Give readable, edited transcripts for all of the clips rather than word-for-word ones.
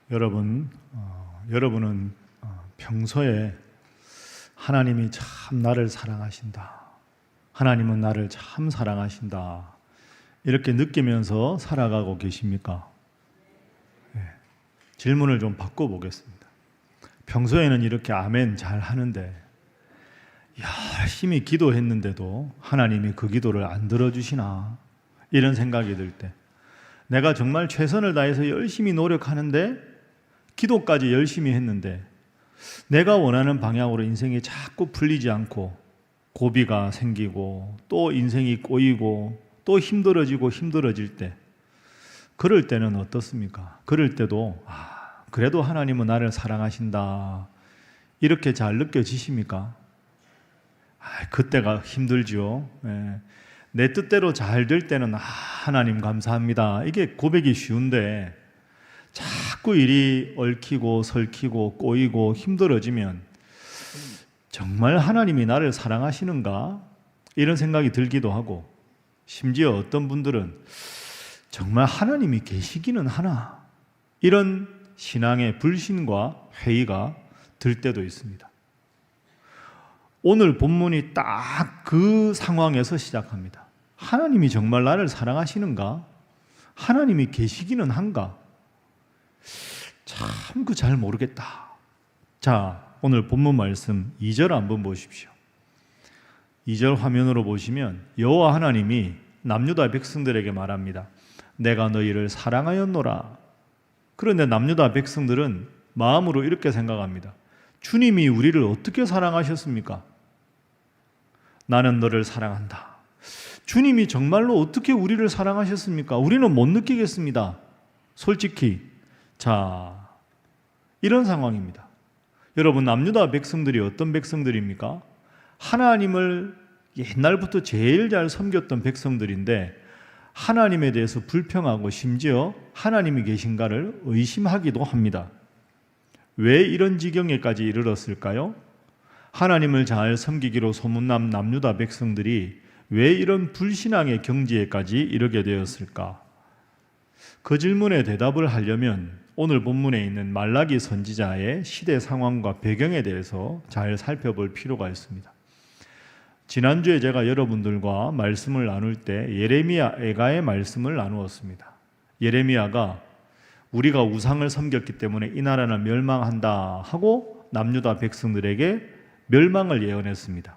여러분은 평소에 하나님이 참 나를 사랑하신다, 하나님은 나를 참 사랑하신다, 이렇게 느끼면서 살아가고 계십니까? 네. 질문을 좀 바꿔보겠습니다. 평소에는 이렇게 아멘 잘 하는데 열심히 기도했는데도 하나님이 그 기도를 안 들어주시나, 이런 생각이 들 때, 내가 정말 최선을 다해서 열심히 노력하는데, 기도까지 열심히 했는데 내가 원하는 방향으로 인생이 자꾸 풀리지 않고 고비가 생기고 또 인생이 꼬이고 또 힘들어질 때, 그럴 때는 어떻습니까? 그럴 때도 그래도 하나님은 나를 사랑하신다, 이렇게 잘 느껴지십니까? 그때가 힘들죠. 내 뜻대로 잘 될 때는 하나님 감사합니다, 이게 고백이 쉬운데, 자꾸 일이 얽히고 설키고 꼬이고 힘들어지면 정말 하나님이 나를 사랑하시는가, 이런 생각이 들기도 하고, 심지어 어떤 분들은 정말 하나님이 계시기는 하나, 이런 신앙의 불신과 회의가 들 때도 있습니다. 오늘 본문이 딱 그 상황에서 시작합니다. 하나님이 정말 나를 사랑하시는가? 하나님이 계시기는 한가? 참 잘 모르겠다. 자, 오늘 본문 말씀 2절 한번 보십시오. 2절 화면으로 보시면 여호와 하나님이 남유다 백성들에게 말합니다. 내가 너희를 사랑하였노라. 그런데 남유다 백성들은 마음으로 이렇게 생각합니다. 주님이 우리를 어떻게 사랑하셨습니까? 나는 너를 사랑한다. 주님이 정말로 어떻게 우리를 사랑하셨습니까? 우리는 못 느끼겠습니다. 솔직히. 자, 이런 상황입니다. 여러분, 남유다 백성들이 어떤 백성들입니까? 하나님을 옛날부터 제일 잘 섬겼던 백성들인데, 하나님에 대해서 불평하고 심지어 하나님이 계신가를 의심하기도 합니다. 왜 이런 지경에까지 이르렀을까요? 하나님을 잘 섬기기로 소문난 남유다 백성들이 왜 이런 불신앙의 경지에까지 이르게 되었을까? 그 질문에 대답을 하려면 오늘 본문에 있는 말라기 선지자의 시대 상황과 배경에 대해서 잘 살펴볼 필요가 있습니다. 지난주에 제가 여러분들과 말씀을 나눌 때 예레미야 애가의 말씀을 나누었습니다. 예레미야가 우리가 우상을 섬겼기 때문에 이 나라는 멸망한다 하고 남유다 백성들에게 멸망을 예언했습니다.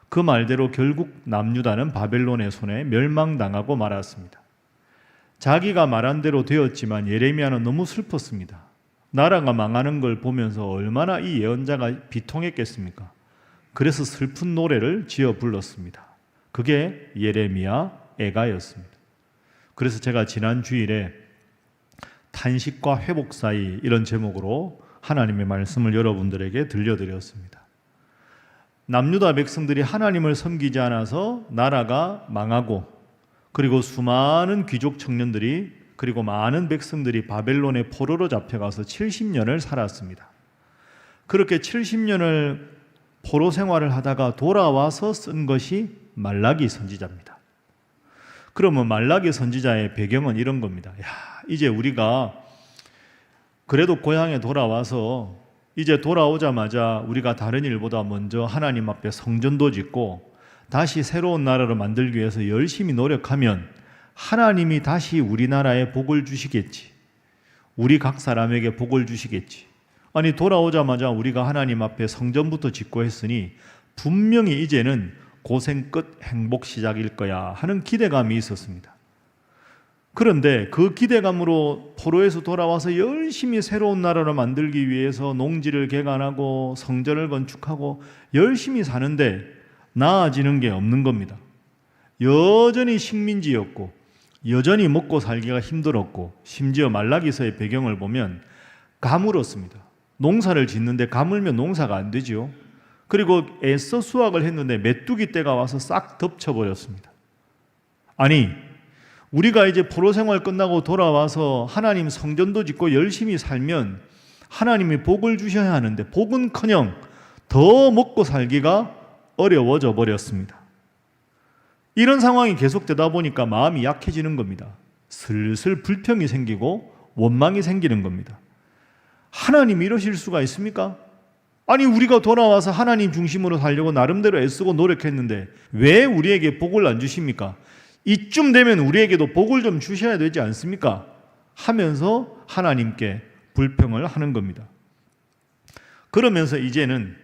그 말대로 결국 남유다는 바벨론의 손에 멸망당하고 말았습니다. 자기가 말한 대로 되었지만 예레미야는 너무 슬펐습니다. 나라가 망하는 걸 보면서 얼마나 이 예언자가 비통했겠습니까? 그래서 슬픈 노래를 지어 불렀습니다. 그게 예레미야 애가였습니다. 그래서 제가 지난 주일에 탄식과 회복 사이, 이런 제목으로 하나님의 말씀을 여러분들에게 들려드렸습니다. 남유다 백성들이 하나님을 섬기지 않아서 나라가 망하고, 그리고 수많은 귀족 청년들이, 그리고 많은 백성들이 바벨론의 포로로 잡혀가서 70년을 살았습니다. 그렇게 70년을 포로 생활을 하다가 돌아와서 쓴 것이 말라기 선지자입니다. 그러면 말라기 선지자의 배경은 이런 겁니다. 이제 우리가 그래도 고향에 돌아와서, 이제 돌아오자마자 우리가 다른 일보다 먼저 하나님 앞에 성전도 짓고 다시 새로운 나라를 만들기 위해서 열심히 노력하면 하나님이 다시 우리나라에 복을 주시겠지, 우리 각 사람에게 복을 주시겠지. 아니, 돌아오자마자 우리가 하나님 앞에 성전부터 짓고 했으니 분명히 이제는 고생 끝 행복 시작일 거야 하는 기대감이 있었습니다. 그런데 그 기대감으로 포로에서 돌아와서 열심히 새로운 나라를 만들기 위해서 농지를 개간하고 성전을 건축하고 열심히 사는데 나아지는 게 없는 겁니다. 여전히 식민지였고 여전히 먹고 살기가 힘들었고, 심지어 말라기서의 배경을 보면 가물었습니다. 농사를 짓는데 가물면 농사가 안 되죠. 그리고 애써 수확을 했는데 메뚜기 떼가 와서 싹 덮쳐버렸습니다. 아니, 우리가 이제 포로 생활 끝나고 돌아와서 하나님 성전도 짓고 열심히 살면 하나님이 복을 주셔야 하는데 복은커녕 더 먹고 살기가 어려워져 버렸습니다. 이런 상황이 계속되다 보니까 마음이 약해지는 겁니다. 슬슬 불평이 생기고 원망이 생기는 겁니다. 하나님이 이러실 수가 있습니까? 아니 우리가 돌아와서 하나님 중심으로 살려고 나름대로 애쓰고 노력했는데 왜 우리에게 복을 안 주십니까? 이쯤 되면 우리에게도 복을 좀 주셔야 되지 않습니까? 하면서 하나님께 불평을 하는 겁니다. 그러면서 이제는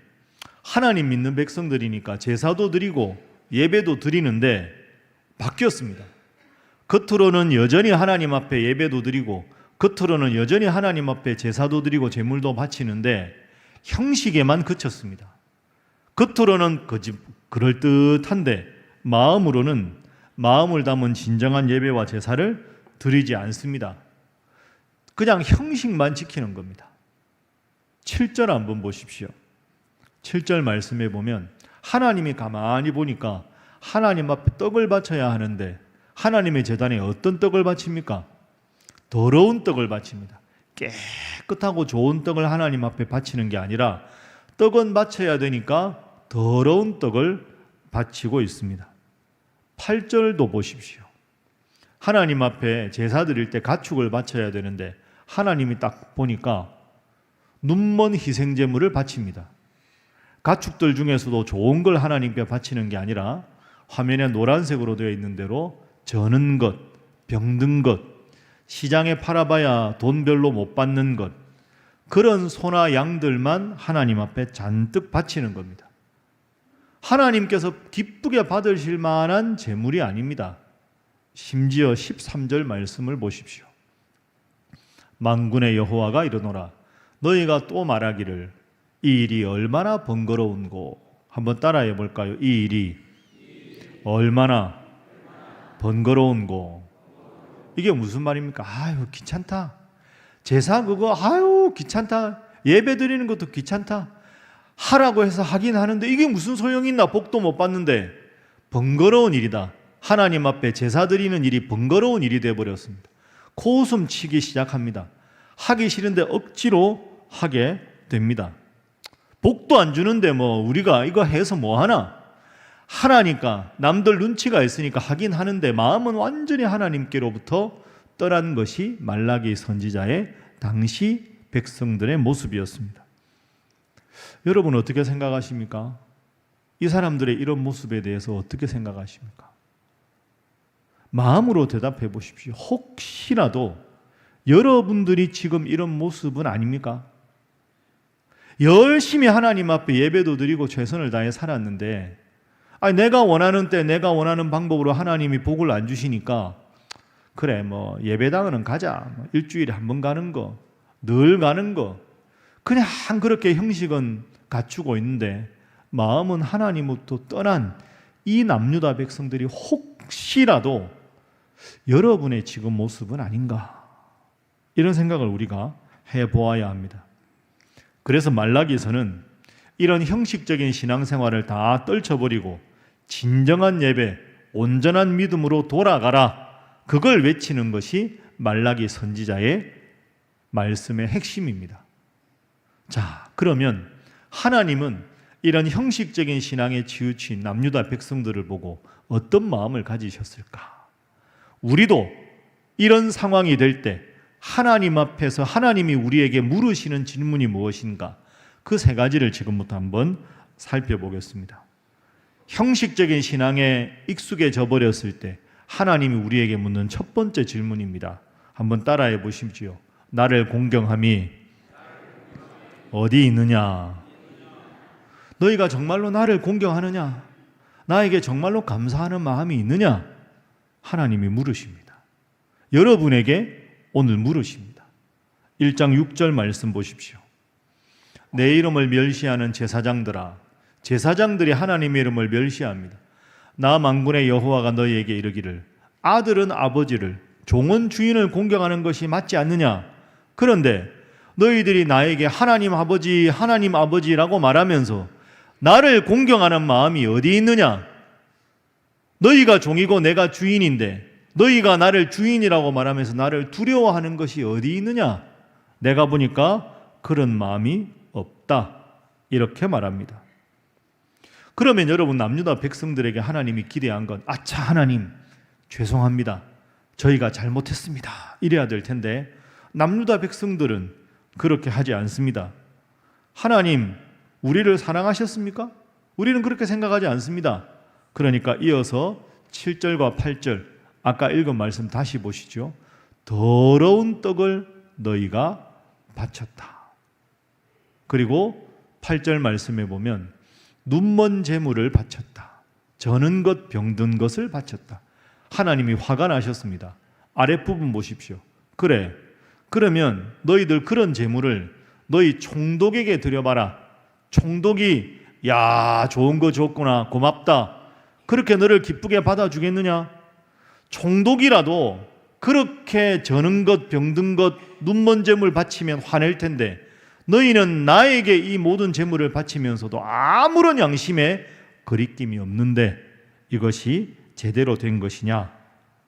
하나님 믿는 백성들이니까 제사도 드리고 예배도 드리는데 바뀌었습니다. 겉으로는 여전히 하나님 앞에 예배도 드리고 겉으로는 여전히 하나님 앞에 제사도 드리고 제물도 바치는데 형식에만 그쳤습니다. 겉으로는 그럴듯한데 마음으로는 마음을 담은 진정한 예배와 제사를 드리지 않습니다. 그냥 형식만 지키는 겁니다. 7절 한번 보십시오. 7절 말씀에 보면 하나님이 가만히 보니까 하나님 앞에 떡을 바쳐야 하는데 하나님의 제단에 어떤 떡을 바칩니까? 더러운 떡을 바칩니다. 깨끗하고 좋은 떡을 하나님 앞에 바치는 게 아니라 떡은 바쳐야 되니까 더러운 떡을 바치고 있습니다. 8절도 보십시오. 하나님 앞에 제사 드릴 때 가축을 바쳐야 되는데 하나님이 딱 보니까 눈먼 희생제물을 바칩니다. 가축들 중에서도 좋은 걸 하나님께 바치는 게 아니라 화면에 노란색으로 되어 있는 대로 저는 것, 병든 것, 시장에 팔아봐야 돈 별로 못 받는 것, 그런 소나 양들만 하나님 앞에 잔뜩 바치는 겁니다. 하나님께서 기쁘게 받으실 만한 제물이 아닙니다. 심지어 13절 말씀을 보십시오. 만군의 여호와가 이르노라 너희가 또 말하기를 이 일이 얼마나 번거로운고. 한번 따라해 볼까요? 이 일이 얼마나 번거로운고. 이게 무슨 말입니까? 아유 귀찮다. 제사 그거 아유 귀찮다. 예배 드리는 것도 귀찮다. 하라고 해서 하긴 하는데 이게 무슨 소용이 있나. 복도 못 받는데. 번거로운 일이다. 하나님 앞에 제사 드리는 일이 번거로운 일이 되어버렸습니다. 코웃음 치기 시작합니다. 하기 싫은데 억지로 하게 됩니다. 복도 안 주는데 뭐 우리가 이거 해서 뭐 하나? 하나니까 남들 눈치가 있으니까 하긴 하는데 마음은 완전히 하나님께로부터 떠난 것이 말라기 선지자의 당시 백성들의 모습이었습니다. 여러분 어떻게 생각하십니까? 이 사람들의 이런 모습에 대해서 어떻게 생각하십니까? 마음으로 대답해 보십시오. 혹시라도 여러분들이 지금 이런 모습은 아닙니까? 열심히 하나님 앞에 예배도 드리고 최선을 다해 살았는데 내가 원하는 때 내가 원하는 방법으로 하나님이 복을 안 주시니까 그래 뭐 예배당은 가자. 일주일에 한 번 가는 거, 늘 가는 거, 그냥 그렇게 형식은 갖추고 있는데 마음은 하나님으로부터 떠난 이 남유다 백성들이 혹시라도 여러분의 지금 모습은 아닌가, 이런 생각을 우리가 해보아야 합니다. 그래서 말라기에서는 이런 형식적인 신앙생활을 다 떨쳐버리고 진정한 예배, 온전한 믿음으로 돌아가라, 그걸 외치는 것이 말라기 선지자의 말씀의 핵심입니다. 자, 그러면 하나님은 이런 형식적인 신앙에 치우친 남유다 백성들을 보고 어떤 마음을 가지셨을까? 우리도 이런 상황이 될 때 하나님 앞에서 하나님이 우리에게 물으시는 질문이 무엇인가? 그 세 가지를 지금부터 한번 살펴보겠습니다. 형식적인 신앙에 익숙해져 버렸을 때 하나님이 우리에게 묻는 첫 번째 질문입니다. 한번 따라해 보십시오. 나를 공경함이 어디 있느냐? 너희가 정말로 나를 공경하느냐? 나에게 정말로 감사하는 마음이 있느냐? 하나님이 물으십니다. 여러분에게 오늘 물으십니다. 1장 6절 말씀 보십시오. 내 이름을 멸시하는 제사장들아, 제사장들이 하나님의 이름을 멸시합니다. 나 만군의 여호와가 너희에게 이르기를 아들은 아버지를, 종은 주인을 공경하는 것이 맞지 않느냐? 그런데 너희들이 나에게 하나님 아버지라고 말하면서 나를 공경하는 마음이 어디 있느냐? 너희가 종이고 내가 주인인데 너희가 나를 주인이라고 말하면서 나를 두려워하는 것이 어디 있느냐? 내가 보니까 그런 마음이 없다. 이렇게 말합니다. 그러면 여러분, 남유다 백성들에게 하나님이 기대한 건 아차 하나님 죄송합니다. 저희가 잘못했습니다. 이래야 될 텐데 남유다 백성들은 그렇게 하지 않습니다. 하나님, 우리를 사랑하셨습니까? 우리는 그렇게 생각하지 않습니다. 그러니까 이어서 7절과 8절 아까 읽은 말씀 다시 보시죠. 더러운 떡을 너희가 바쳤다. 그리고 8절 말씀에 보면 눈먼 재물을 바쳤다. 저는 것 병든 것을 바쳤다. 하나님이 화가 나셨습니다. 아랫부분 보십시오. 그래, 그러면 너희들 그런 재물을 너희 총독에게 드려봐라. 총독이 야, 좋은 거 줬구나, 고맙다, 그렇게 너를 기쁘게 받아주겠느냐? 총독이라도 그렇게 저는 것 병든 것 눈먼 재물 바치면 화낼 텐데 너희는 나에게 이 모든 재물을 바치면서도 아무런 양심에 거리낌이 없는데 이것이 제대로 된 것이냐?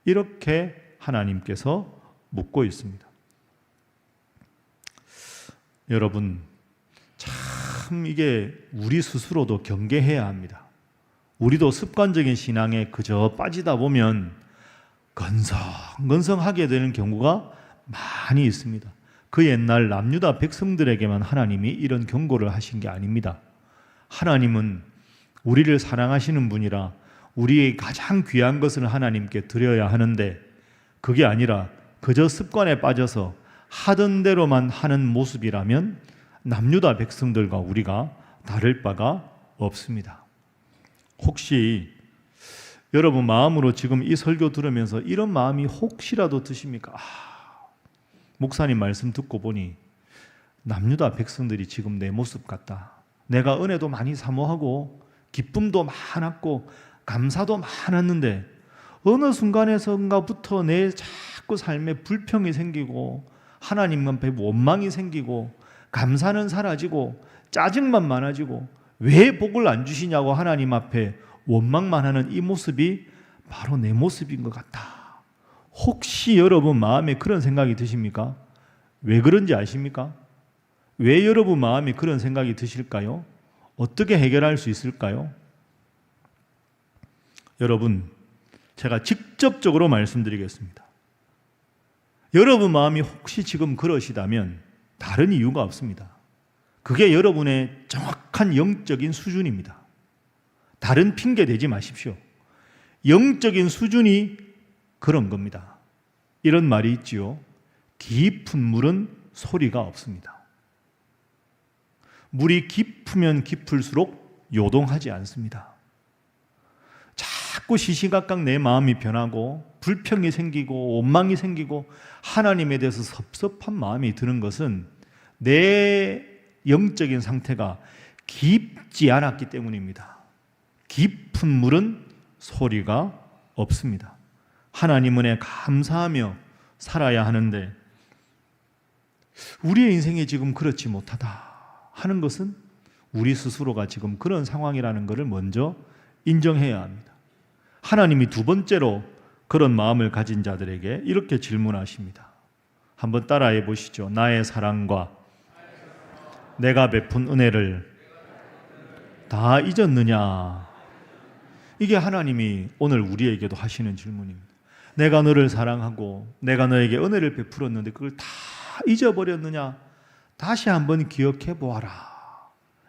이렇게 하나님께서 묻고 있습니다. 여러분, 참 이게 우리 스스로도 경계해야 합니다. 우리도 습관적인 신앙에 그저 빠지다 보면 건성건성하게 되는 경우가 많이 있습니다. 그 옛날 남유다 백성들에게만 하나님이 이런 경고를 하신 게 아닙니다. 하나님은 우리를 사랑하시는 분이라 우리의 가장 귀한 것을 하나님께 드려야 하는데 그게 아니라 그저 습관에 빠져서 하던 대로만 하는 모습이라면 남유다 백성들과 우리가 다를 바가 없습니다. 혹시 여러분 마음으로 지금 이 설교 들으면서 이런 마음이 혹시라도 드십니까? 목사님 말씀 듣고 보니 남유다 백성들이 지금 내 모습 같다. 내가 은혜도 많이 사모하고 기쁨도 많았고 감사도 많았는데 어느 순간에선가부터 내 자꾸 삶에 불평이 생기고 하나님 앞에 원망이 생기고 감사는 사라지고 짜증만 많아지고 왜 복을 안 주시냐고 하나님 앞에 원망만 하는 이 모습이 바로 내 모습인 것 같다. 혹시 여러분 마음에 그런 생각이 드십니까? 왜 그런지 아십니까? 왜 여러분 마음에 그런 생각이 드실까요? 어떻게 해결할 수 있을까요? 여러분, 제가 직접적으로 말씀드리겠습니다. 여러분 마음이 혹시 지금 그러시다면 다른 이유가 없습니다. 그게 여러분의 정확한 영적인 수준입니다. 다른 핑계 대지 마십시오. 영적인 수준이 그런 겁니다. 이런 말이 있지요. 깊은 물은 소리가 없습니다. 물이 깊으면 깊을수록 요동하지 않습니다. 자꾸 시시각각 내 마음이 변하고 불평이 생기고 원망이 생기고 하나님에 대해서 섭섭한 마음이 드는 것은 내 영적인 상태가 깊지 않았기 때문입니다. 깊은 물은 소리가 없습니다. 하나님 은혜 감사하며 살아야 하는데 우리의 인생이 지금 그렇지 못하다 하는 것은 우리 스스로가 지금 그런 상황이라는 것을 먼저 인정해야 합니다. 하나님이 두 번째로 그런 마음을 가진 자들에게 이렇게 질문하십니다. 한번 따라해 보시죠. 나의 사랑과 내가 베푼 은혜를 다 잊었느냐? 이게 하나님이 오늘 우리에게도 하시는 질문입니다. 내가 너를 사랑하고 내가 너에게 은혜를 베풀었는데 그걸 다 잊어버렸느냐? 다시 한번 기억해 보아라.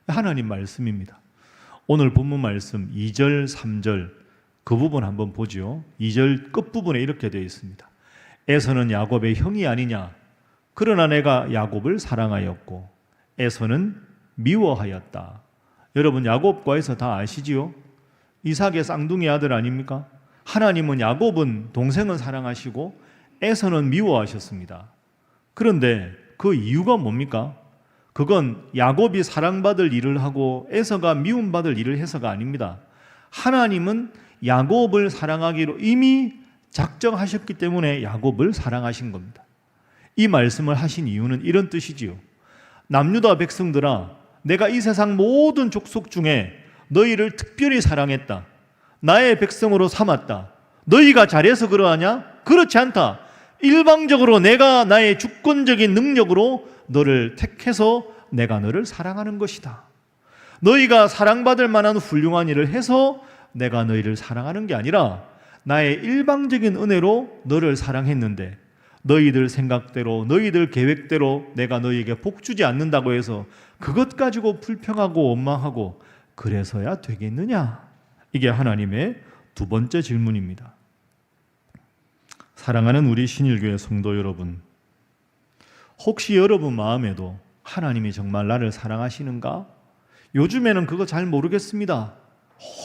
하나님 말씀입니다. 오늘 본문 말씀 2절, 3절 그 부분 한번 보죠. 2절 끝부분에 이렇게 되어 있습니다. 에서는 야곱의 형이 아니냐? 그러나 내가 야곱을 사랑하였고 에서는 미워하였다. 여러분 야곱과 에서 다 아시지요? 이삭의 쌍둥이 아들 아닙니까? 하나님은 야곱은 동생은 사랑하시고 에서는 미워하셨습니다. 그런데 그 이유가 뭡니까? 그건 야곱이 사랑받을 일을 하고 에서가 미움받을 일을 해서가 아닙니다. 하나님은 야곱을 사랑하기로 이미 작정하셨기 때문에 야곱을 사랑하신 겁니다. 이 말씀을 하신 이유는 이런 뜻이지요. 남유다 백성들아, 내가 이 세상 모든 족속 중에 너희를 특별히 사랑했다. 나의 백성으로 삼았다. 너희가 잘해서 그러하냐? 그렇지 않다. 일방적으로 내가 나의 주권적인 능력으로 너를 택해서 내가 너를 사랑하는 것이다. 너희가 사랑받을 만한 훌륭한 일을 해서 내가 너희를 사랑하는 게 아니라 나의 일방적인 은혜로 너를 사랑했는데 너희들 생각대로 너희들 계획대로 내가 너희에게 복 주지 않는다고 해서 그것 가지고 불평하고 원망하고 그래서야 되겠느냐? 이게 하나님의 두 번째 질문입니다. 사랑하는 우리 신일교회 성도 여러분, 혹시 여러분 마음에도 하나님이 정말 나를 사랑하시는가? 요즘에는 그거 잘 모르겠습니다.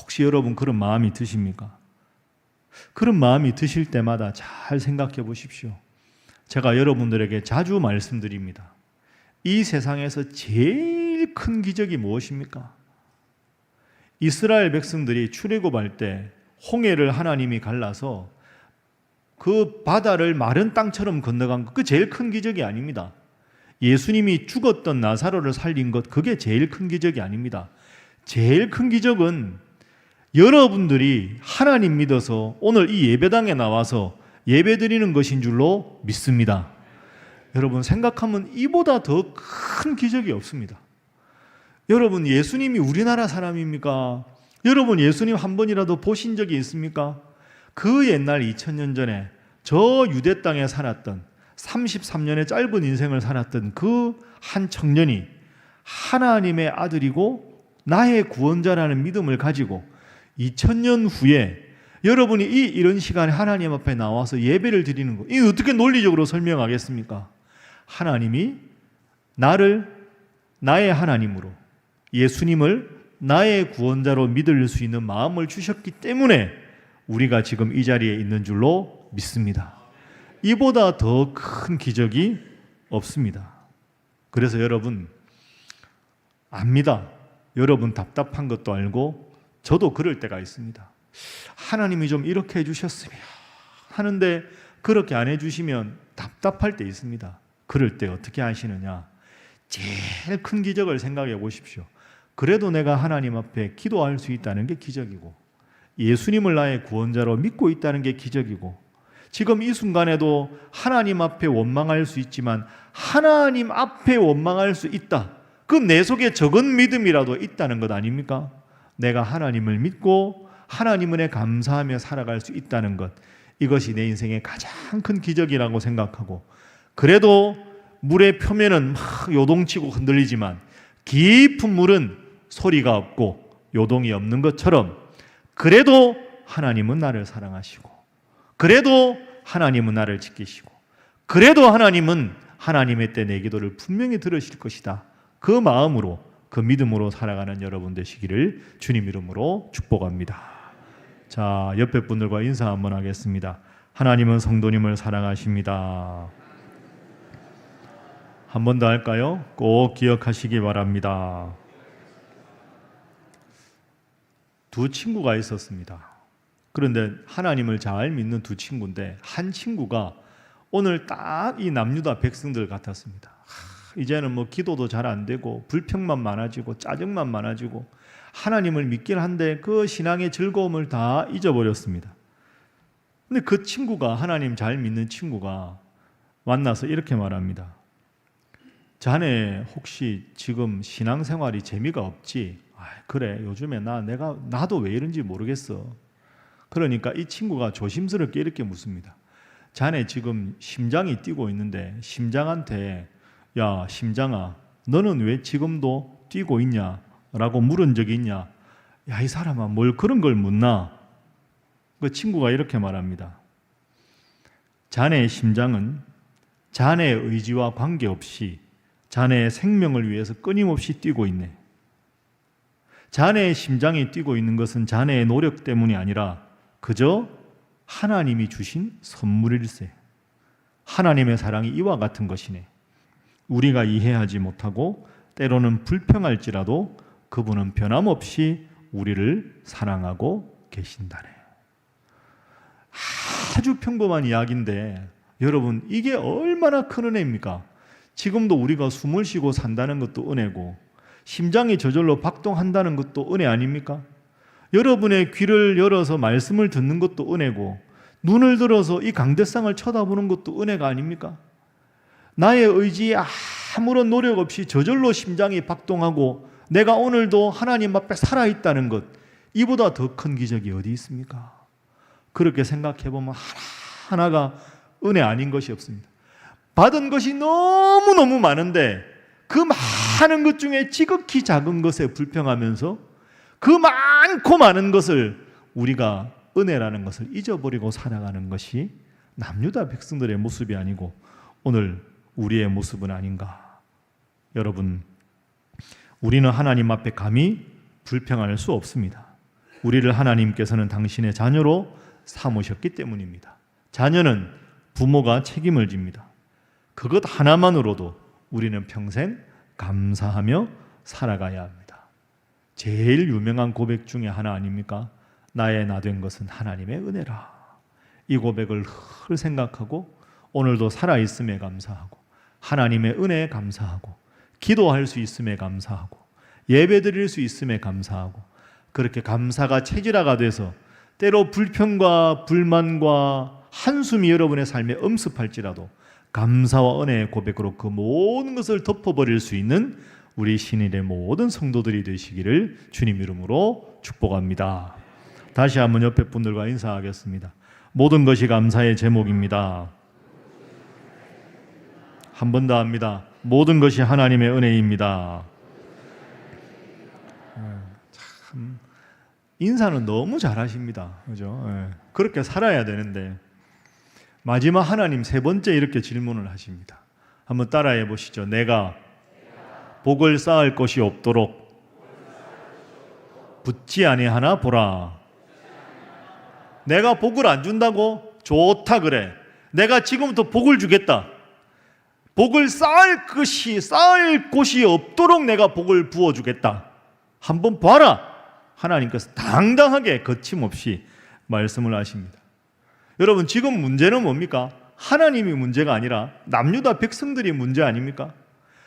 혹시 여러분 그런 마음이 드십니까? 그런 마음이 드실 때마다 잘 생각해 보십시오. 제가 여러분들에게 자주 말씀드립니다. 이 세상에서 제일 큰 기적이 무엇입니까? 이스라엘 백성들이 출애굽할 때 홍해를 하나님이 갈라서 그 바다를 마른 땅처럼 건너간 것, 그 제일 큰 기적이 아닙니다. 예수님이 죽었던 나사로를 살린 것, 그게 제일 큰 기적이 아닙니다. 제일 큰 기적은 여러분들이 하나님 믿어서 오늘 이 예배당에 나와서 예배 드리는 것인 줄로 믿습니다. 여러분 생각하면 이보다 더 큰 기적이 없습니다. 여러분 예수님이 우리나라 사람입니까? 여러분 예수님 한 번이라도 보신 적이 있습니까? 그 옛날 2000년 전에 저 유대 땅에 살았던 33년의 짧은 인생을 살았던 그 한 청년이 하나님의 아들이고 나의 구원자라는 믿음을 가지고 2000년 후에 여러분이 이런 시간에 하나님 앞에 나와서 예배를 드리는 거, 이거 어떻게 논리적으로 설명하겠습니까? 하나님이 나를 나의 하나님으로, 예수님을 나의 구원자로 믿을 수 있는 마음을 주셨기 때문에 우리가 지금 이 자리에 있는 줄로 믿습니다. 이보다 더 큰 기적이 없습니다. 그래서 여러분 압니다. 여러분 답답한 것도 알고 저도 그럴 때가 있습니다. 하나님이 좀 이렇게 해주셨으면 하는데 그렇게 안 해주시면 답답할 때 있습니다. 그럴 때 어떻게 하시느냐? 제일 큰 기적을 생각해 보십시오. 그래도 내가 하나님 앞에 기도할 수 있다는 게 기적이고 예수님을 나의 구원자로 믿고 있다는 게 기적이고 지금 이 순간에도 하나님 앞에 원망할 수 있지만 하나님 앞에 원망할 수 있다. 그 내 속에 적은 믿음이라도 있다는 것 아닙니까? 내가 하나님을 믿고 하나님 은혜 감사하며 살아갈 수 있다는 것, 이것이 내 인생의 가장 큰 기적이라고 생각하고 그래도 물의 표면은 막 요동치고 흔들리지만 깊은 물은 소리가 없고 요동이 없는 것처럼 그래도 하나님은 나를 사랑하시고 그래도 하나님은 나를 지키시고 그래도 하나님은 하나님의 때 내 기도를 분명히 들으실 것이다. 그 마음으로 그 믿음으로 살아가는 여러분 되시기를 주님 이름으로 축복합니다. 자, 옆에 분들과 인사 한번 하겠습니다. 하나님은 성도님을 사랑하십니다. 한 번 더 할까요? 꼭 기억하시기 바랍니다. 두 친구가 있었습니다. 그런데 하나님을 잘 믿는 두 친구인데 한 친구가 오늘 딱 이 남유다 백성들 같았습니다. 이제는 뭐 기도도 잘 안 되고 불평만 많아지고 짜증만 많아지고 하나님을 믿긴 한데 그 신앙의 즐거움을 다 잊어버렸습니다. 근데 그 친구가, 하나님 잘 믿는 친구가 만나서 이렇게 말합니다. 자네 혹시 지금 신앙생활이 재미가 없지? 그래, 요즘에 나도 왜 이런지 모르겠어. 그러니까 이 친구가 조심스럽게 이렇게 묻습니다. 자네 지금 심장이 뛰고 있는데 심장한테 야, 심장아, 너는 왜 지금도 뛰고 있냐? 라고 물은 적이 있냐? 야, 이 사람아, 뭘 그런 걸 묻나? 그 친구가 이렇게 말합니다. 자네의 심장은 자네의 의지와 관계없이 자네의 생명을 위해서 끊임없이 뛰고 있네. 자네의 심장이 뛰고 있는 것은 자네의 노력 때문이 아니라 그저 하나님이 주신 선물일세. 하나님의 사랑이 이와 같은 것이네. 우리가 이해하지 못하고 때로는 불평할지라도 그분은 변함없이 우리를 사랑하고 계신다네. 아주 평범한 이야기인데 여러분 이게 얼마나 큰 은혜입니까? 지금도 우리가 숨을 쉬고 산다는 것도 은혜고 심장이 저절로 박동한다는 것도 은혜 아닙니까? 여러분의 귀를 열어서 말씀을 듣는 것도 은혜고 눈을 들어서 이 강대상을 쳐다보는 것도 은혜가 아닙니까? 나의 의지에 아무런 노력 없이 저절로 심장이 박동하고 내가 오늘도 하나님 앞에 살아있다는 것, 이보다 더 큰 기적이 어디 있습니까? 그렇게 생각해보면 하나하나가 은혜 아닌 것이 없습니다. 받은 것이 너무너무 많은데 그 많은 것 중에 지극히 작은 것에 불평하면서 그 많고 많은 것을 우리가 은혜라는 것을 잊어버리고 살아가는 것이 남유다 백성들의 모습이 아니고 오늘 우리의 모습은 아닌가. 여러분, 우리는 하나님 앞에 감히 불평할 수 없습니다. 우리를 하나님께서는 당신의 자녀로 삼으셨기 때문입니다. 자녀는 부모가 책임을 집니다. 그것 하나만으로도 우리는 평생 감사하며 살아가야 합니다. 제일 유명한 고백 중에 하나 아닙니까? 나의 나 된 것은 하나님의 은혜라. 이 고백을 늘 생각하고 오늘도 살아있음에 감사하고 하나님의 은혜에 감사하고 기도할 수 있음에 감사하고 예배드릴 수 있음에 감사하고 그렇게 감사가 체질화가 돼서 때로 불평과 불만과 한숨이 여러분의 삶에 엄습할지라도 감사와 은혜의 고백으로 그 모든 것을 덮어버릴 수 있는 우리 신인의 모든 성도들이 되시기를 주님 이름으로 축복합니다. 다시 한번 옆에 분들과 인사하겠습니다. 모든 것이 감사의 제목입니다. 한 번 더 합니다. 모든 것이 하나님의 은혜입니다. 참 인사는 너무 잘하십니다. 그죠? 그렇게 살아야 되는데 마지막 하나님 세 번째 이렇게 질문을 하십니다. 한번 따라해 보시죠. 내가 복을 쌓을 것이 없도록 붙지 아니하나 보라. 내가 복을 안 준다고? 좋다 그래. 내가 지금부터 복을 주겠다. 복을 쌓을 곳이 없도록 내가 복을 부어주겠다. 한번 봐라. 하나님께서 당당하게 거침없이 말씀을 하십니다. 여러분, 지금 문제는 뭡니까? 하나님이 문제가 아니라 남유다 백성들이 문제 아닙니까?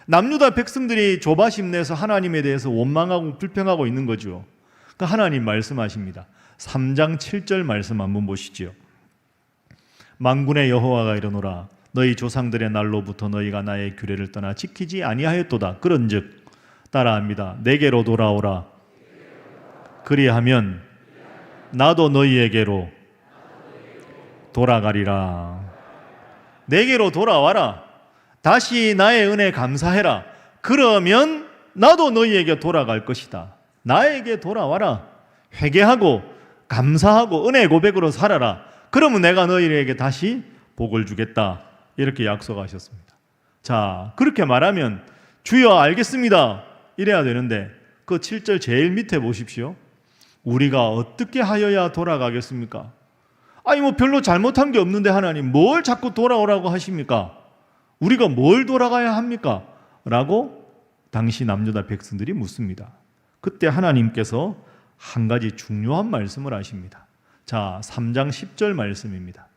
남유다 백성들이 조바심 내서 하나님에 대해서 원망하고 불평하고 있는 거죠. 그러니까 하나님 말씀하십니다. 3장 7절 말씀 한번 보시죠. 만군의 여호와가 이르노라. 너희 조상들의 날로부터 너희가 나의 규례를 떠나 지키지 아니하였도다. 그런즉 따라합니다. 내게로 돌아오라. 그리하면 나도 너희에게로 돌아가리라. 내게로 돌아와라. 다시 나의 은혜 감사해라. 그러면 나도 너희에게 돌아갈 것이다. 나에게 돌아와라. 회개하고 감사하고 은혜 고백으로 살아라. 그러면 내가 너희에게 다시 복을 주겠다. 이렇게 약속하셨습니다. 자, 그렇게 말하면 주여 알겠습니다. 이래야 되는데 그 7절 제일 밑에 보십시오. 우리가 어떻게 하여야 돌아가겠습니까? 아니 뭐 별로 잘못한 게 없는데 하나님 뭘 자꾸 돌아오라고 하십니까? 우리가 뭘 돌아가야 합니까? 라고 당시 남유다 백성들이 묻습니다. 그때 하나님께서 한 가지 중요한 말씀을 하십니다. 자, 3장 10절 말씀입니다.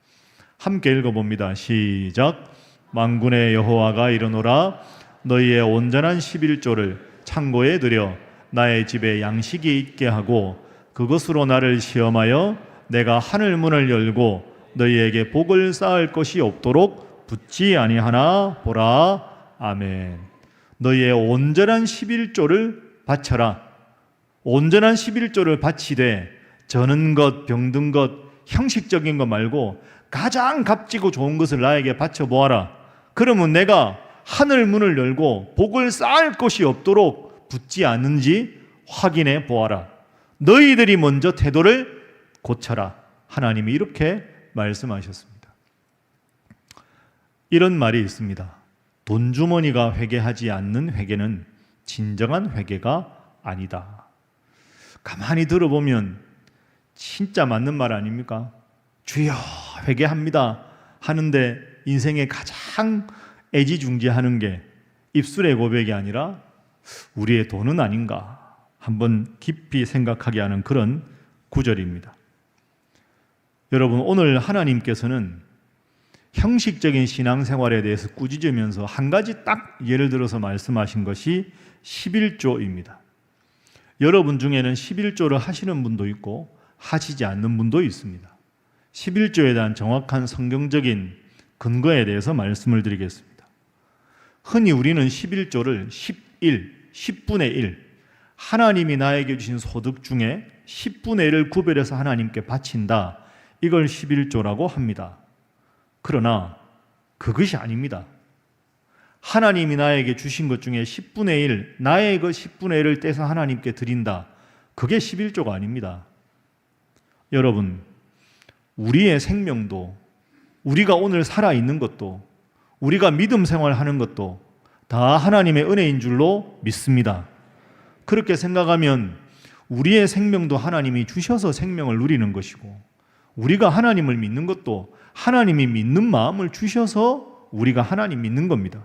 함께 읽어봅니다. 시작. 만군의 여호와가 이르노라. 너희의 온전한 11조를 창고에 들여 나의 집에 양식이 있게 하고 그것으로 나를 시험하여 내가 하늘 문을 열고 너희에게 복을 쌓을 것이 없도록 붙지 아니하나 보라. 아멘. 너희의 온전한 11조를 바쳐라. 온전한 11조를 바치되 저는 것, 병든 것, 형식적인 것 말고 가장 값지고 좋은 것을 나에게 바쳐보아라. 그러면 내가 하늘 문을 열고 복을 쌓을 것이 없도록 붙지 않는지 확인해 보아라. 너희들이 먼저 태도를 고쳐라. 하나님이 이렇게 말씀하셨습니다. 이런 말이 있습니다. 돈주머니가 회개하지 않는 회개는 진정한 회개가 아니다. 가만히 들어보면 진짜 맞는 말 아닙니까? 주여 회개합니다 하는데 인생에 가장 애지중지하는 게 입술의 고백이 아니라 우리의 돈은 아닌가 한번 깊이 생각하게 하는 그런 구절입니다. 여러분, 오늘 하나님께서는 형식적인 신앙생활에 대해서 꾸짖으면서 한 가지 딱 예를 들어서 말씀하신 것이 11조입니다. 여러분 중에는 11조를 하시는 분도 있고 하시지 않는 분도 있습니다. 11조에 대한 정확한 성경적인 근거에 대해서 말씀을 드리겠습니다. 흔히 우리는 11조를 10분의 1, 하나님이 나에게 주신 소득 중에 10분의 1을 구별해서 하나님께 바친다. 이걸 11조라고 합니다. 그러나 그것이 아닙니다. 하나님이 나에게 주신 것 중에 10분의 1, 나의 그 10분의 1을 떼서 하나님께 드린다. 그게 11조가 아닙니다. 여러분, 우리의 생명도, 우리가 오늘 살아있는 것도, 우리가 믿음 생활하는 것도 다 하나님의 은혜인 줄로 믿습니다. 그렇게 생각하면 우리의 생명도 하나님이 주셔서 생명을 누리는 것이고, 우리가 하나님을 믿는 것도 하나님이 믿는 마음을 주셔서 우리가 하나님 믿는 겁니다.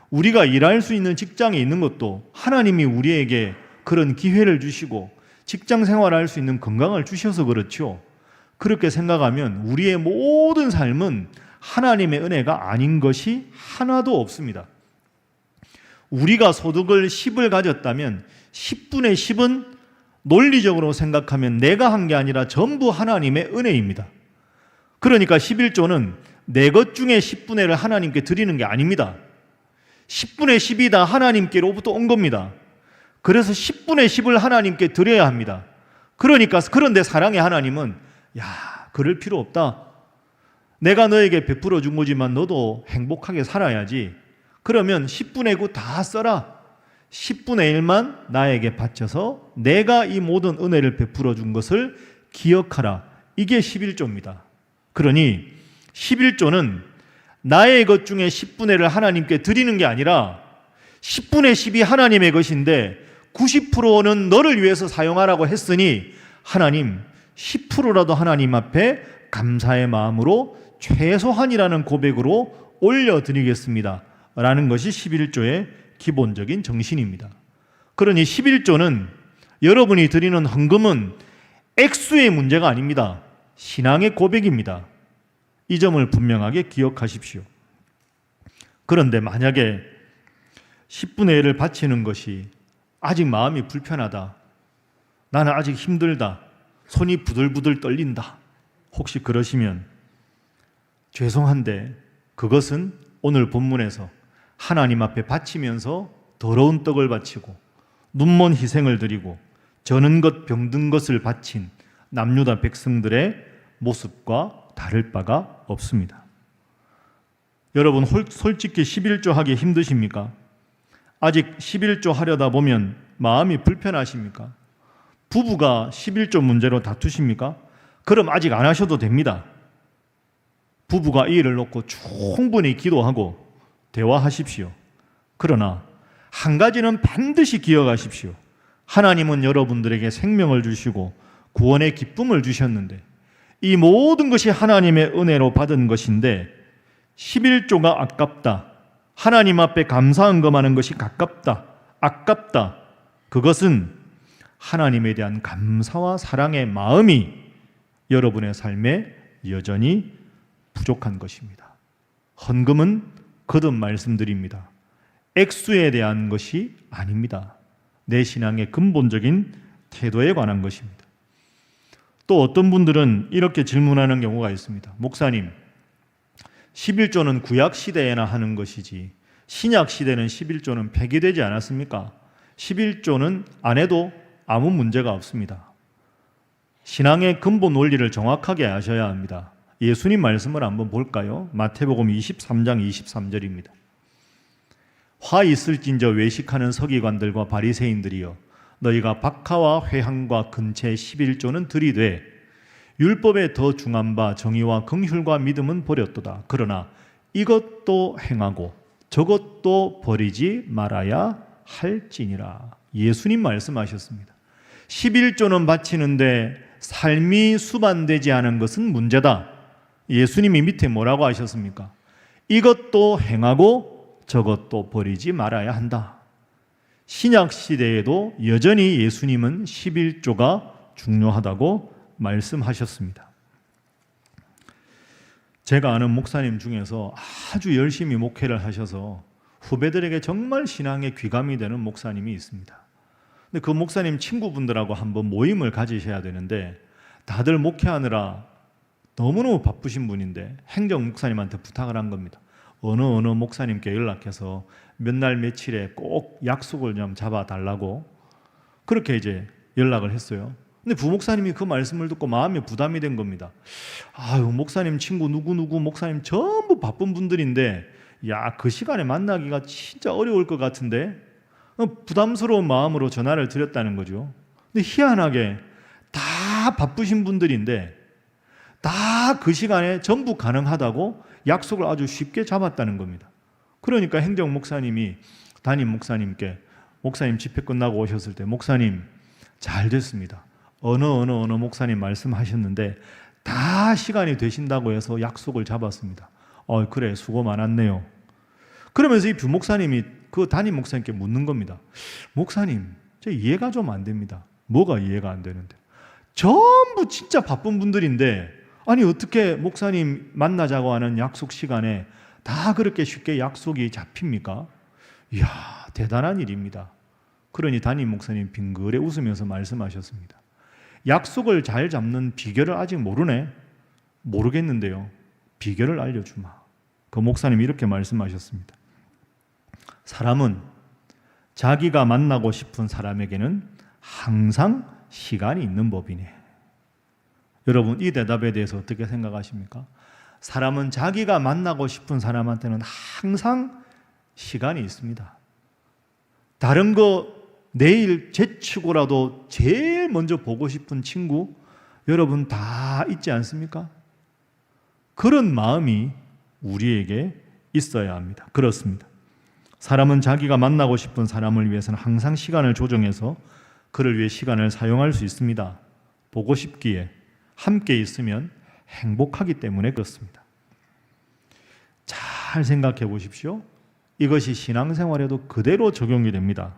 우리가 일할 수 있는 직장에 있는 것도 하나님이 우리에게 그런 기회를 주시고 직장 생활할 수 있는 건강을 주셔서 그렇죠. 그렇게 생각하면 우리의 모든 삶은 하나님의 은혜가 아닌 것이 하나도 없습니다. 우리가 소득을 10을 가졌다면 10분의 10은 논리적으로 생각하면 내가 한 게 아니라 전부 하나님의 은혜입니다. 그러니까 11조는 내 것 중에 10분의 1을 하나님께 드리는 게 아닙니다. 10분의 10이 다 하나님께로부터 온 겁니다. 그래서 10분의 10을 하나님께 드려야 합니다. 그런데 사랑의 하나님은 그럴 필요 없다. 내가 너에게 베풀어 준 거지만 너도 행복하게 살아야지. 그러면 10분의 9 다 써라. 10분의 1만 나에게 바쳐서 내가 이 모든 은혜를 베풀어 준 것을 기억하라. 이게 11조입니다. 그러니 11조는 나의 것 중에 10분의 1을 하나님께 드리는 게 아니라 10분의 10이 하나님의 것인데 90%는 너를 위해서 사용하라고 했으니 하나님 10%라도 하나님 앞에 감사의 마음으로 최소한이라는 고백으로 올려드리겠습니다. 라는 것이 11조의 기본적인 정신입니다. 그러니 11조는 여러분이 드리는 헌금은 액수의 문제가 아닙니다. 신앙의 고백입니다. 이 점을 분명하게 기억하십시오. 그런데 만약에 10분의 1을 바치는 것이 아직 마음이 불편하다. 나는 아직 힘들다. 손이 부들부들 떨린다. 혹시 그러시면 죄송한데 그것은 오늘 본문에서 하나님 앞에 바치면서 더러운 떡을 바치고 눈먼 희생을 드리고 저는 것 병든 것을 바친 남유다 백성들의 모습과 다를 바가 없습니다. 여러분 솔직히 11조 하기 힘드십니까? 아직 11조 하려다 보면 마음이 불편하십니까? 부부가 11조 문제로 다투십니까? 그럼 아직 안 하셔도 됩니다. 부부가 이 일을 놓고 충분히 기도하고 대화하십시오. 그러나 한 가지는 반드시 기억하십시오. 하나님은 여러분들에게 생명을 주시고 구원의 기쁨을 주셨는데 이 모든 것이 하나님의 은혜로 받은 것인데 11조가 아깝다. 하나님 앞에 감사한 것만한 것이 가깝다. 아깝다. 그것은 하나님에 대한 감사와 사랑의 마음이 여러분의 삶에 여전히 부족한 것입니다. 헌금은 거듭 말씀드립니다. 액수에 대한 것이 아닙니다. 내 신앙의 근본적인 태도에 관한 것입니다. 또 어떤 분들은 이렇게 질문하는 경우가 있습니다. 목사님, 11조는 구약 시대에나 하는 것이지 신약 시대는 11조는 폐기되지 않았습니까? 11조는 안 해도 아무 문제가 없습니다. 신앙의 근본 원리를 정확하게 아셔야 합니다. 예수님 말씀을 한번 볼까요? 마태복음 23장 23절입니다. 화 있을진저 외식하는 서기관들과 바리새인들이여 너희가 박하와 회향과 근체 11조는 들이되 율법에 더 중한 바 정의와 긍휼과 믿음은 버렸도다. 그러나 이것도 행하고 저것도 버리지 말아야 할지니라. 예수님 말씀하셨습니다. 11조는 바치는데 삶이 수반되지 않은 것은 문제다. 예수님이 밑에 뭐라고 하셨습니까? 이것도 행하고 저것도 버리지 말아야 한다. 신약 시대에도 여전히 예수님은 11조가 중요하다고 말씀하셨습니다. 제가 아는 목사님 중에서 아주 열심히 목회를 하셔서 후배들에게 정말 신앙의 귀감이 되는 목사님이 있습니다. 근데 그 목사님 친구분들하고 한번 모임을 가지셔야 되는데 다들 목회하느라 너무너무 바쁘신 분인데 행정 목사님한테 부탁을 한 겁니다. 어느 목사님께 연락해서 몇 날 며칠에 꼭 약속을 좀 잡아달라고 그렇게 이제 연락을 했어요. 근데 부목사님이 그 말씀을 듣고 마음에 부담이 된 겁니다. 아유, 목사님 친구 누구누구 목사님 전부 바쁜 분들인데 야, 그 시간에 만나기가 진짜 어려울 것 같은데 부담스러운 마음으로 전화를 드렸다는 거죠. 근데 희한하게 다 바쁘신 분들인데 다 그 시간에 전부 가능하다고 약속을 아주 쉽게 잡았다는 겁니다. 그러니까 행정 목사님이 담임 목사님께 목사님 집회 끝나고 오셨을 때 목사님 잘 됐습니다. 어느 목사님 말씀하셨는데 다 시간이 되신다고 해서 약속을 잡았습니다. 그래 수고 많았네요. 그러면서 이 부목사님이 그 담임 목사님께 묻는 겁니다. 목사님 저 이해가 좀 안 됩니다. 뭐가 이해가 안 되는데? 전부 진짜 바쁜 분들인데 아니 어떻게 목사님 만나자고 하는 약속 시간에 다 그렇게 쉽게 약속이 잡힙니까? 이야 대단한 일입니다. 그러니 담임 목사님 빙그레 웃으면서 말씀하셨습니다. 약속을 잘 잡는 비결을 아직 모르네? 모르겠는데요. 비결을 알려주마. 그 목사님이 이렇게 말씀하셨습니다. 사람은 자기가 만나고 싶은 사람에게는 항상 시간이 있는 법이네. 여러분 이 대답에 대해서 어떻게 생각하십니까? 사람은 자기가 만나고 싶은 사람한테는 항상 시간이 있습니다. 다른 거 내일 제치고라도 제일 먼저 보고 싶은 친구 여러분 다 있지 않습니까? 그런 마음이 우리에게 있어야 합니다. 그렇습니다. 사람은 자기가 만나고 싶은 사람을 위해서는 항상 시간을 조정해서 그를 위해 시간을 사용할 수 있습니다. 보고 싶기에 함께 있으면 행복하기 때문에 그렇습니다. 잘 생각해 보십시오. 이것이 신앙생활에도 그대로 적용이 됩니다.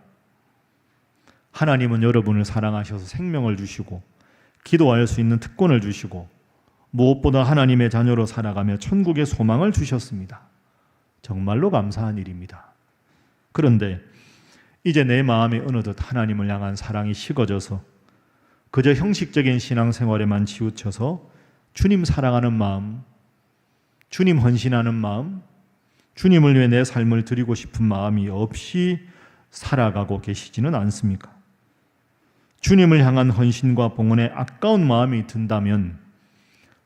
하나님은 여러분을 사랑하셔서 생명을 주시고 기도할 수 있는 특권을 주시고 무엇보다 하나님의 자녀로 살아가며 천국의 소망을 주셨습니다. 정말로 감사한 일입니다. 그런데 이제 내 마음에 어느덧 하나님을 향한 사랑이 식어져서 그저 형식적인 신앙생활에만 치우쳐서 주님 사랑하는 마음, 주님 헌신하는 마음, 주님을 위해 내 삶을 드리고 싶은 마음이 없이 살아가고 계시지는 않습니까? 주님을 향한 헌신과 봉헌에 아까운 마음이 든다면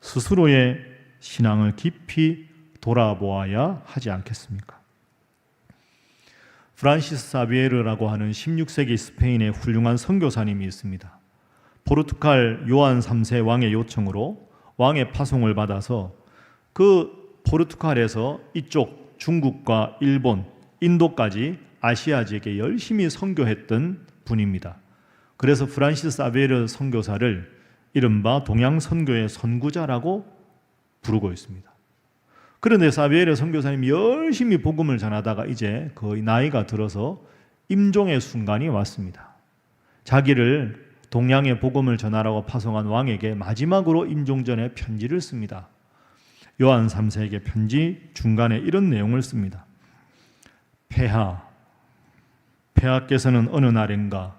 스스로의 신앙을 깊이 돌아보아야 하지 않겠습니까? 프란시스 사비에르라고 하는 16세기 스페인의 훌륭한 선교사님이 있습니다. 포르투갈 요한 3세 왕의 요청으로 왕의 파송을 받아서 그 포르투갈에서 이쪽 중국과 일본, 인도까지 아시아 지역에 열심히 선교했던 분입니다. 그래서 프란시스 사베르 선교사를 이른바 동양 선교의 선구자라고 부르고 있습니다. 그런데 사베르 선교사님이 열심히 복음을 전하다가 이제 거의 나이가 들어서 임종의 순간이 왔습니다. 자기를 동양의 복음을 전하라고 파송한 왕에게 마지막으로 임종 전에 편지를 씁니다. 요한 3세에게 편지 중간에 이런 내용을 씁니다. 폐하께서는 어느 날인가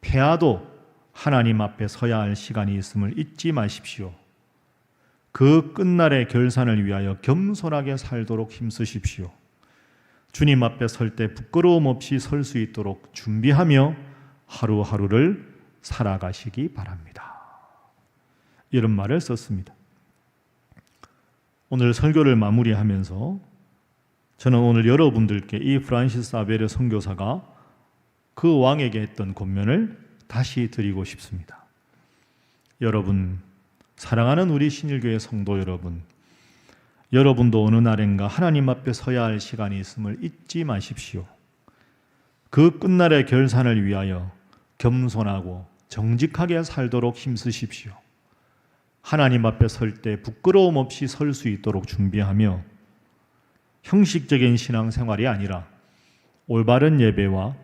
폐하도 하나님 앞에 서야 할 시간이 있음을 잊지 마십시오. 그 끝날의 결산을 위하여 겸손하게 살도록 힘쓰십시오. 주님 앞에 설 때 부끄러움 없이 설 수 있도록 준비하며 하루하루를 살아가시기 바랍니다. 이런 말을 썼습니다. 오늘 설교를 마무리하면서 저는 오늘 여러분들께 이 프란시스 사베르 선교사가 그 왕에게 했던 권면을 다시 드리고 싶습니다. 여러분, 사랑하는 우리 신일교회 성도 여러분, 여러분도 어느 날인가 하나님 앞에 서야 할 시간이 있음을 잊지 마십시오. 그 끝날의 결산을 위하여 겸손하고 정직하게 살도록 힘쓰십시오. 하나님 앞에 설 때 부끄러움 없이 설 수 있도록 준비하며 형식적인 신앙생활이 아니라 올바른 예배와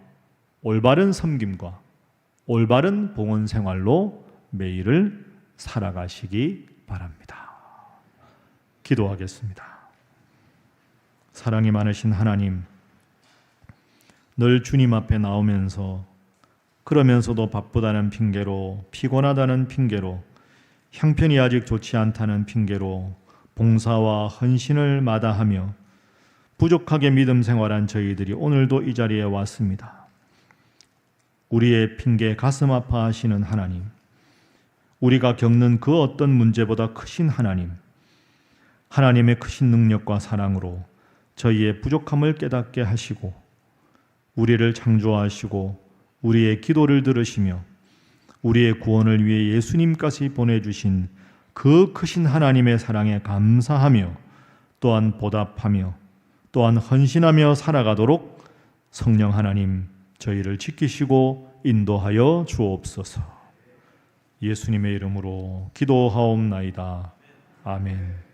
올바른 섬김과 올바른 봉헌 생활로 매일을 살아가시기 바랍니다. 기도하겠습니다. 사랑이 많으신 하나님, 늘 주님 앞에 나오면서 그러면서도 바쁘다는 핑계로, 피곤하다는 핑계로, 형편이 아직 좋지 않다는 핑계로 봉사와 헌신을 마다하며 부족하게 믿음 생활한 저희들이 오늘도 이 자리에 왔습니다. 우리의 핑계 가슴 아파하시는 하나님, 우리가 겪는 그 어떤 문제보다 크신 하나님, 하나님의 크신 능력과 사랑으로 저희의 부족함을 깨닫게 하시고 우리를 창조하시고 우리의 기도를 들으시며 우리의 구원을 위해 예수님까지 보내주신 그 크신 하나님의 사랑에 감사하며 또한 보답하며 또한 헌신하며 살아가도록 성령 하나님 저희를 지키시고 인도하여 주옵소서. 예수님의 이름으로 기도하옵나이다. 아멘.